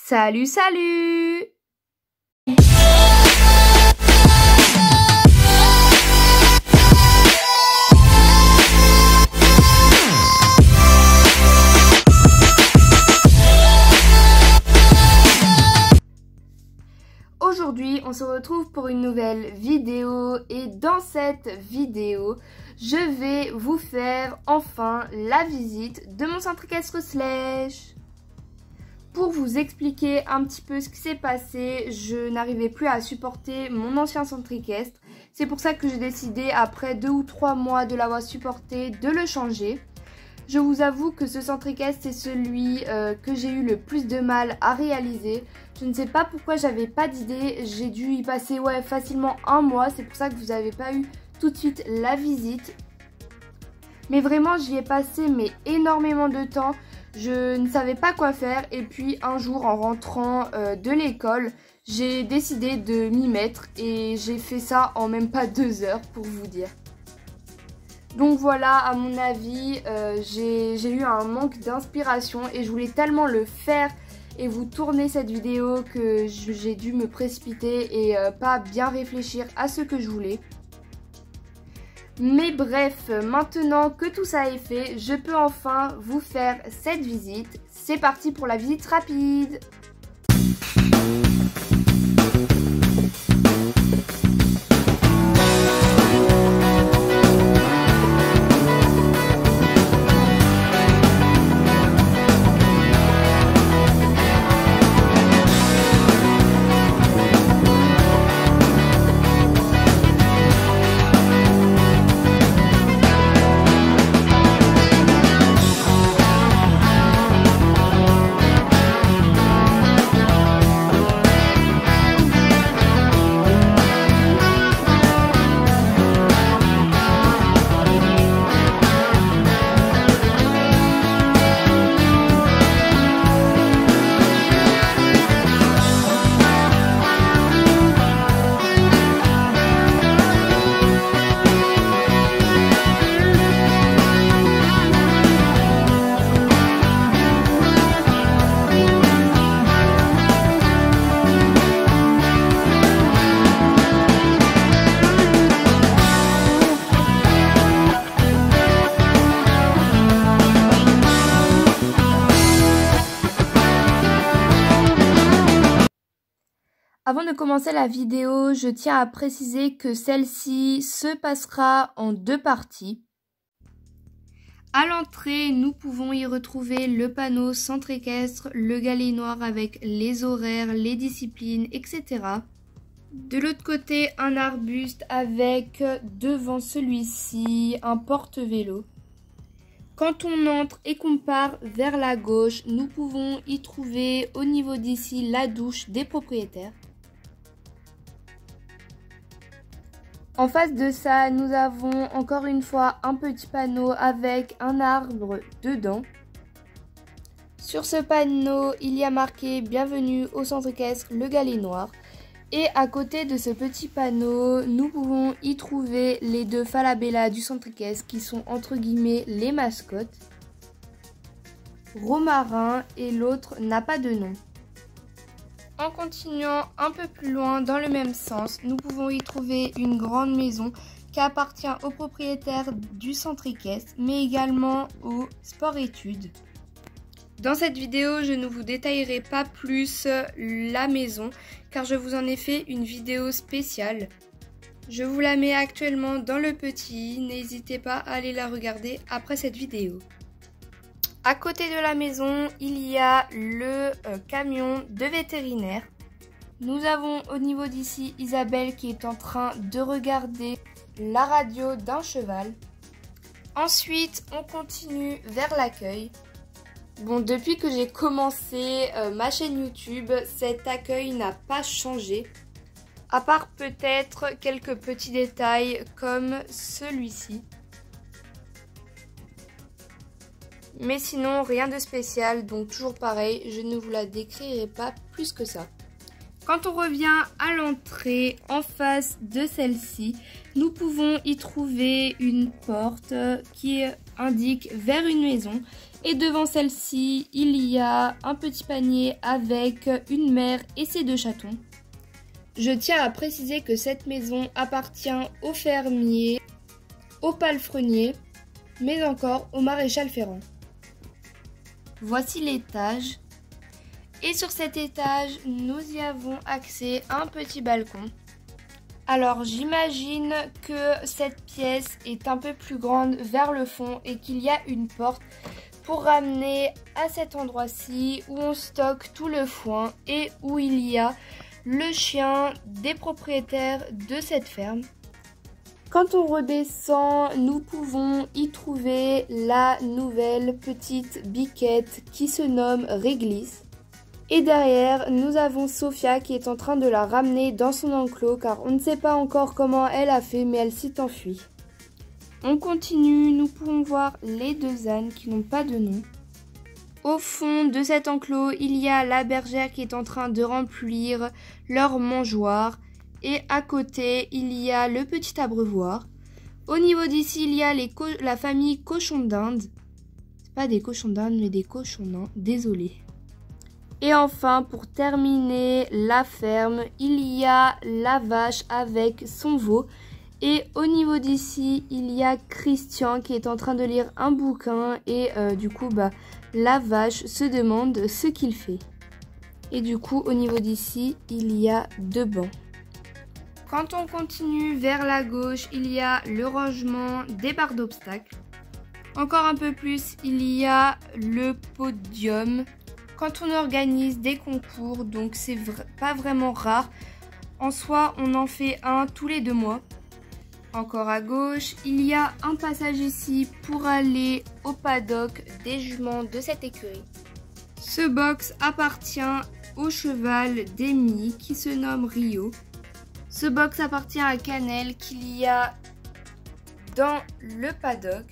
Salut, salut! Aujourd'hui, on se retrouve pour une nouvelle vidéo et dans cette vidéo, je vais vous faire enfin la visite de mon centre équestre Sledge. Pour vous expliquer un petit peu ce qui s'est passé, je n'arrivais plus à supporter mon ancien centre équestre. C'est pour ça que j'ai décidé, après 2 ou 3 mois de l'avoir supporté, de le changer. Je vous avoue que ce centre équestre, c'est celui que j'ai eu le plus de mal à réaliser. Je ne sais pas pourquoi j'avais pas d'idée. J'ai dû y passer facilement 1 mois. C'est pour ça que vous n'avez pas eu tout de suite la visite. Mais vraiment, j'y ai passé énormément de temps. Je ne savais pas quoi faire. Et puis un jour, en rentrant de l'école, j'ai décidé de m'y mettre. Et j'ai fait ça en même pas 2 heures pour vous dire. Donc voilà, à mon avis, j'ai eu un manque d'inspiration et je voulais tellement le faire et vous tourner cette vidéo que j'ai dû me précipiter et pas bien réfléchir à ce que je voulais. Mais bref, maintenant que tout ça est fait, je peux enfin vous faire cette visite. C'est parti pour la visite rapide. Avant de commencer la vidéo, je tiens à préciser que celle-ci se passera en 2 parties. À l'entrée, nous pouvons y retrouver le panneau centre équestre, le galet noir avec les horaires, les disciplines, etc. De l'autre côté, un arbuste avec devant celui-ci un porte-vélo. Quand on entre et qu'on part vers la gauche, nous pouvons y trouver au niveau d'ici la douche des propriétaires. En face de ça, nous avons encore une fois un petit panneau avec un arbre dedans. Sur ce panneau, il y a marqué « Bienvenue au centre équestre Le Galet Noir ». Et à côté de ce petit panneau, nous pouvons y trouver les 2 Falabella du centre équestre qui sont entre guillemets les mascottes. Romarin et l'autre n'a pas de nom. En continuant un peu plus loin dans le même sens, nous pouvons y trouver une grande maison qui appartient aux propriétaires du centre équestre, mais également au sport-études. Dans cette vidéo, je ne vous détaillerai pas plus la maison, car je vous en ai fait une vidéo spéciale. Je vous la mets actuellement dans le petit, n'hésitez pas à aller la regarder après cette vidéo. À côté de la maison, il y a le camion de vétérinaire. Nous avons au niveau d'ici Isabelle qui est en train de regarder la radio d'un cheval. Ensuite, on continue vers l'accueil. Bon, depuis que j'ai commencé ma chaîne YouTube, cet accueil n'a pas changé. À part peut-être quelques petits détails comme celui-ci. Mais sinon, rien de spécial, donc toujours pareil, je ne vous la décrirai pas plus que ça. Quand on revient à l'entrée, en face de celle-ci, nous pouvons y trouver une porte qui indique vers une maison. Et devant celle-ci, il y a un petit panier avec une mère et ses 2 chatons. Je tiens à préciser que cette maison appartient au fermier, au palefrenier, mais encore au maréchal Ferrand. Voici l'étage. Et sur cet étage, nous y avons accès à un petit balcon. Alors j'imagine que cette pièce est un peu plus grande vers le fond et qu'il y a une porte pour ramener à cet endroit-ci où on stocke tout le foin et où il y a le chien des propriétaires de cette ferme. Quand on redescend, nous pouvons y trouver la nouvelle petite biquette qui se nomme Réglisse. Et derrière, nous avons Sophia qui est en train de la ramener dans son enclos car on ne sait pas encore comment elle a fait mais elle s'est enfuie. On continue, nous pouvons voir les 2 ânes qui n'ont pas de nom. Au fond de cet enclos, il y a la bergère qui est en train de remplir leur mangeoire. Et à côté, il y a le petit abreuvoir. Au niveau d'ici, il y a la famille cochon d'Inde. C'est pas des cochons d'Inde mais des cochons nains, désolé. Et enfin, pour terminer la ferme, il y a la vache avec son veau. Et au niveau d'ici, il y a Christian qui est en train de lire un bouquin. Et du coup, la vache se demande ce qu'il fait. Et du coup, au niveau d'ici, il y a 2 bancs. Quand on continue vers la gauche, il y a le rangement des barres d'obstacles. Encore un peu plus, il y a le podium. Quand on organise des concours, donc c'est pas vraiment rare. En soi, on en fait un tous les 2 mois. Encore à gauche, il y a un passage ici pour aller au paddock des juments de cette écurie. Ce box appartient au cheval d'Amy qui se nomme Rio. Ce box appartient à Cannelle qu'il y a dans le paddock.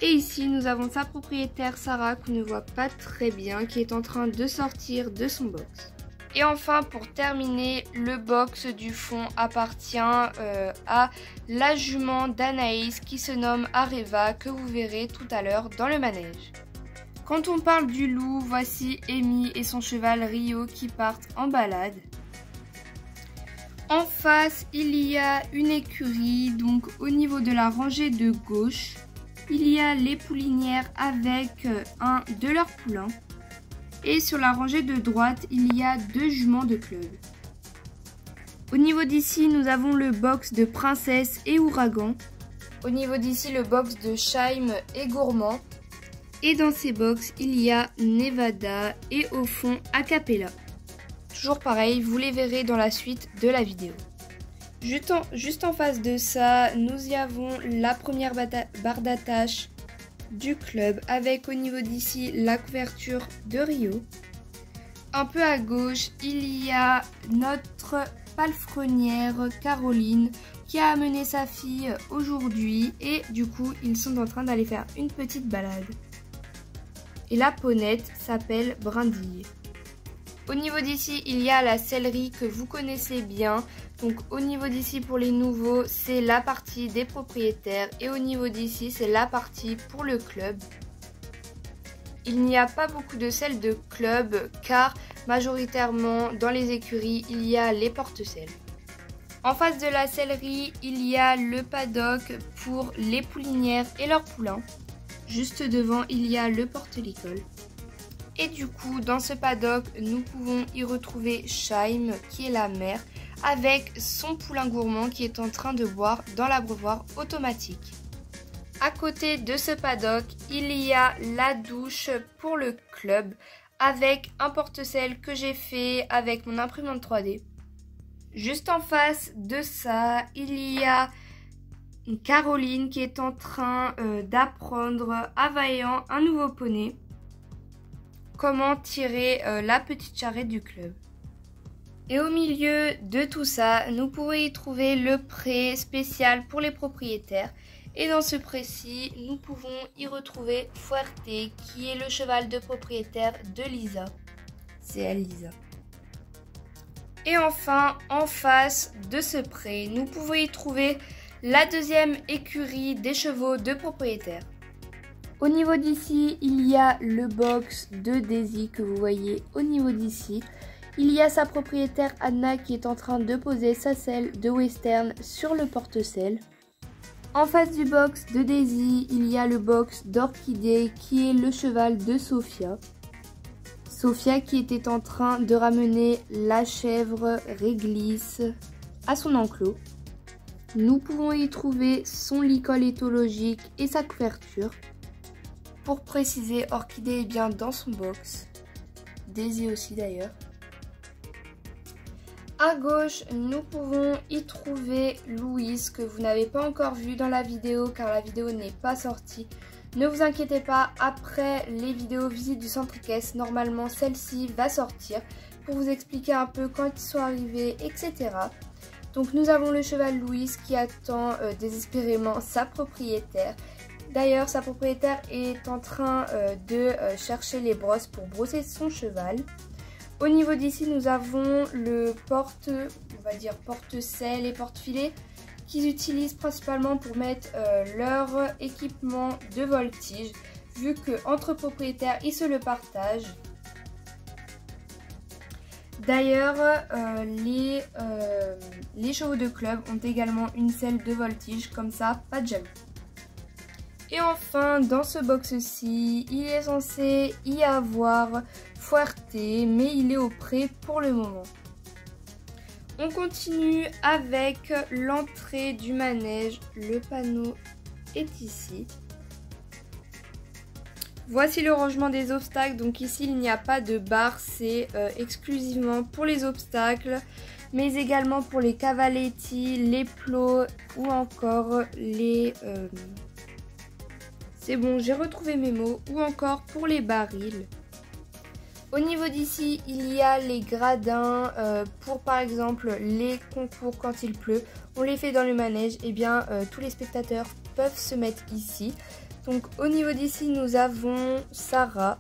Et ici, nous avons sa propriétaire Sarah qu'on ne voit pas très bien qui est en train de sortir de son box. Et enfin, pour terminer, le box du fond appartient à la jument d'Anaïs qui se nomme Areva que vous verrez tout à l'heure dans le manège. Quand on parle du loup, voici Amy et son cheval Rio qui partent en balade. En face, il y a une écurie, donc au niveau de la rangée de gauche, il y a les poulinières avec un de leurs poulains. Et sur la rangée de droite, il y a 2 juments de club. Au niveau d'ici, nous avons le box de Princesse et Ouragan. Au niveau d'ici, le box de Shaim et Gourmand. Et dans ces box, il y a Nevada et au fond, Acapella. Toujours pareil, vous les verrez dans la suite de la vidéo. Juste en face de ça, nous y avons la première barre d'attache du club avec au niveau d'ici la couverture de Rio. Un peu à gauche, il y a notre palefrenière Caroline qui a amené sa fille aujourd'hui et du coup ils sont en train d'aller faire une petite balade. Et la ponette s'appelle Brindille. Au niveau d'ici, il y a la sellerie que vous connaissez bien. Donc au niveau d'ici pour les nouveaux, c'est la partie des propriétaires. Et au niveau d'ici, c'est la partie pour le club. Il n'y a pas beaucoup de selles de club car majoritairement dans les écuries, il y a les porte-selles. En face de la sellerie, il y a le paddock pour les poulinières et leurs poulains. Juste devant, il y a le porte-l'école. Et du coup, dans ce paddock, nous pouvons y retrouver Shaim, qui est la mère, avec son poulain gourmand qui est en train de boire dans l'abreuvoir automatique. À côté de ce paddock, il y a la douche pour le club, avec un porte-selle que j'ai fait avec mon imprimante 3D. Juste en face de ça, il y a Caroline qui est en train d'apprendre à Vaillant, un nouveau poney, comment tirer la petite charrette du club. Et au milieu de tout ça, nous pouvons y trouver le pré spécial pour les propriétaires. Et dans ce pré-ci, nous pouvons y retrouver Fuerte, qui est le cheval de propriétaire de Lisa. C'est elle, Lisa. Et enfin, en face de ce pré, nous pouvons y trouver la deuxième écurie des chevaux de propriétaires. Au niveau d'ici, il y a le box de Daisy que vous voyez au niveau d'ici. Il y a sa propriétaire Anna qui est en train de poser sa selle de western sur le porte-selle. En face du box de Daisy, il y a le box d'Orchidée qui est le cheval de Sophia. Sophia qui était en train de ramener la chèvre réglisse à son enclos. Nous pouvons y trouver son licol éthologique et sa couverture. Pour préciser, Orchidée est bien dans son box. Daisy aussi d'ailleurs. À gauche, nous pouvons y trouver Louise que vous n'avez pas encore vu dans la vidéo car la vidéo n'est pas sortie. Ne vous inquiétez pas, après les vidéos visite du centre équestre, normalement celle-ci va sortir pour vous expliquer un peu quand ils sont arrivés, etc. Donc nous avons le cheval Louise qui attend désespérément sa propriétaire. D'ailleurs, sa propriétaire est en train de chercher les brosses pour brosser son cheval. Au niveau d'ici, nous avons le porte-selle et porte-filet qu'ils utilisent principalement pour mettre leur équipement de voltige, vu qu'entre propriétaires, ils se le partagent. D'ailleurs, les chevaux de club ont également une selle de voltige, comme ça, pas de jaloux. Et enfin, dans ce box-ci, il est censé y avoir Fuerte, mais il est au pré pour le moment. On continue avec l'entrée du manège. Le panneau est ici. Voici le rangement des obstacles. Donc ici, il n'y a pas de barre, c'est exclusivement pour les obstacles, mais également pour les cavaletti, les plots ou encore les... C'est bon, j'ai retrouvé mes mots. Ou encore pour les barils. Au niveau d'ici, il y a les gradins pour par exemple les concours quand il pleut. On les fait dans le manège. Et bien, tous les spectateurs peuvent se mettre ici. Donc au niveau d'ici, nous avons Sarah.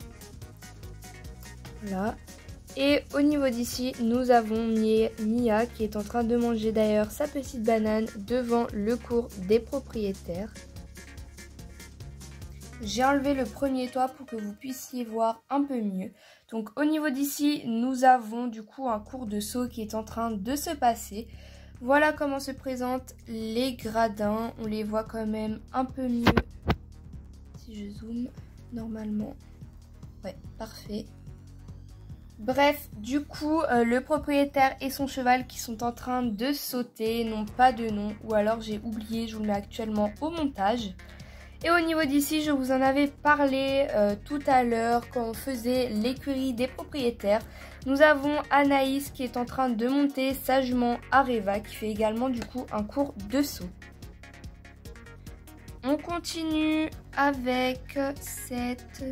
Voilà. Et au niveau d'ici, nous avons Mia qui est en train de manger d'ailleurs sa petite banane devant le cours des propriétaires. J'ai enlevé le premier toit pour que vous puissiez voir un peu mieux. Donc au niveau d'ici, nous avons du coup un cours de saut qui est en train de se passer. Voilà comment se présentent les gradins. On les voit quand même un peu mieux. Si je zoome, normalement. Ouais, parfait. Bref, du coup, le propriétaire et son cheval qui sont en train de sauter n'ont pas de nom. Ou alors j'ai oublié, je vous le mets actuellement au montage. Et au niveau d'ici, je vous en avais parlé tout à l'heure quand on faisait l'écurie des propriétaires. Nous avons Anaïs qui est en train de monter sa jument Areva qui fait également du coup un cours de saut. On continue avec cette